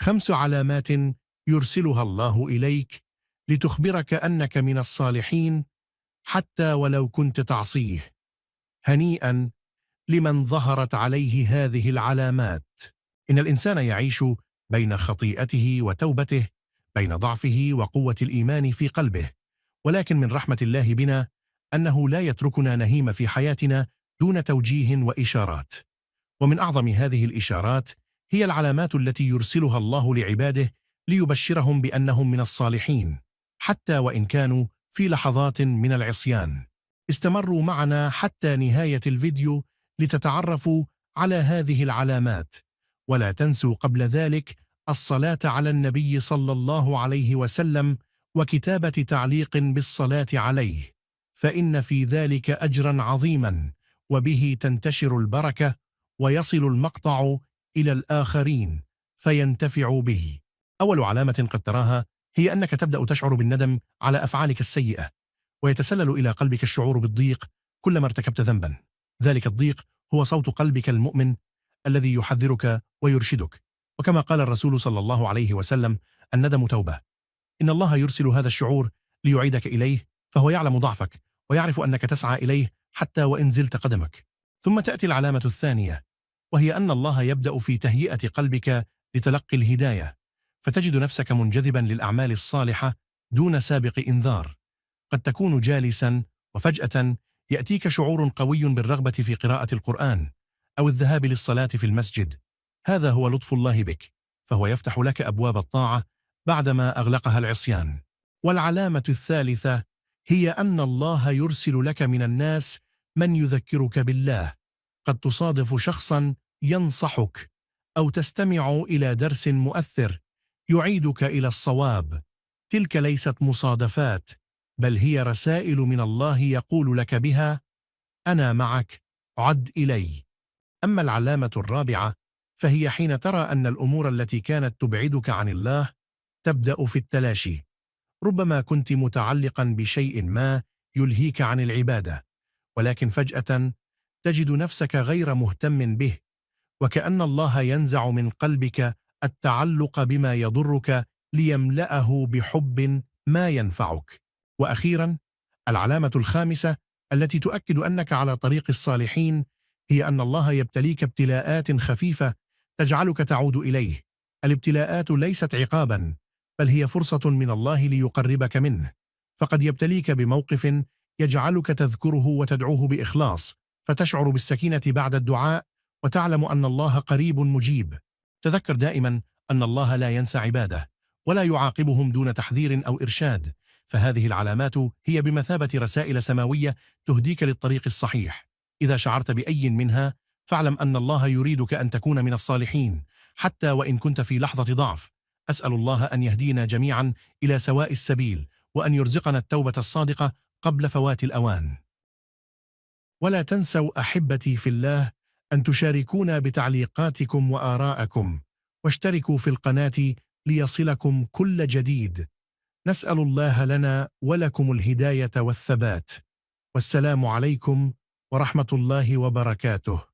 5 علامات يرسلها الله إليك لتخبرك أنك من الصالحين حتى ولو كنت تعصيه. هنيئا لمن ظهرت عليه هذه العلامات. إن الإنسان يعيش بين خطيئته وتوبته، بين ضعفه وقوة الإيمان في قلبه، ولكن من رحمة الله بنا أنه لا يتركنا نهيم في حياتنا دون توجيه وإشارات. ومن أعظم هذه الإشارات هي العلامات التي يرسلها الله لعباده ليبشرهم بأنهم من الصالحين، حتى وإن كانوا في لحظات من العصيان. استمروا معنا حتى نهاية الفيديو لتتعرفوا على هذه العلامات، ولا تنسوا قبل ذلك الصلاة على النبي صلى الله عليه وسلم وكتابة تعليق بالصلاة عليه، فإن في ذلك أجرا عظيما، وبه تنتشر البركة ويصل المقطع إلى الآخرين فينتفعوا به. أول علامة قد تراها هي أنك تبدأ تشعر بالندم على أفعالك السيئة، ويتسلل إلى قلبك الشعور بالضيق كلما ارتكبت ذنبا. ذلك الضيق هو صوت قلبك المؤمن الذي يحذرك ويرشدك، وكما قال الرسول صلى الله عليه وسلم: الندم توبة. إن الله يرسل هذا الشعور ليعيدك إليه، فهو يعلم ضعفك ويعرف أنك تسعى إليه حتى وإن زلت قدمك. ثم تأتي العلامة الثانية، وهي أن الله يبدأ في تهيئة قلبك لتلقي الهداية، فتجد نفسك منجذبا للأعمال الصالحة دون سابق إنذار. قد تكون جالسا وفجأة يأتيك شعور قوي بالرغبة في قراءة القرآن أو الذهاب للصلاة في المسجد. هذا هو لطف الله بك، فهو يفتح لك أبواب الطاعة بعدما أغلقها العصيان. والعلامة الثالثة هي أن الله يرسل لك من الناس من يذكرك بالله. قد تصادف شخصا ينصحك أو تستمع إلى درس مؤثر يعيدك إلى الصواب. تلك ليست مصادفات، بل هي رسائل من الله يقول لك بها: أنا معك، عد إلي. أما العلامة الرابعة فهي حين ترى أن الأمور التي كانت تبعدك عن الله تبدأ في التلاشي. ربما كنت متعلقا بشيء ما يلهيك عن العبادة، ولكن فجأة تجد نفسك غير مهتم به، وكأن الله ينزع من قلبك التعلق بما يضرك ليملأه بحب ما ينفعك. وأخيرا، العلامة الخامسة التي تؤكد أنك على طريق الصالحين هي أن الله يبتليك ابتلاءات خفيفة تجعلك تعود إليه. الابتلاءات ليست عقابا، بل هي فرصة من الله ليقربك منه، فقد يبتليك بموقف يجعلك تذكره وتدعوه بإخلاص، فتشعر بالسكينة بعد الدعاء وتعلم أن الله قريب مجيب. تذكر دائما أن الله لا ينسى عباده ولا يعاقبهم دون تحذير أو إرشاد، فهذه العلامات هي بمثابة رسائل سماوية تهديك للطريق الصحيح. إذا شعرت بأي منها فاعلم أن الله يريدك أن تكون من الصالحين حتى وإن كنت في لحظة ضعف. أسأل الله أن يهدينا جميعا إلى سواء السبيل، وأن يرزقنا التوبة الصادقة قبل فوات الأوان. ولا تنسوا أحبتي في الله أن تشاركونا بتعليقاتكم وآراءكم، واشتركوا في القناة ليصلكم كل جديد. نسأل الله لنا ولكم الهداية والثبات. والسلام عليكم ورحمة الله وبركاته.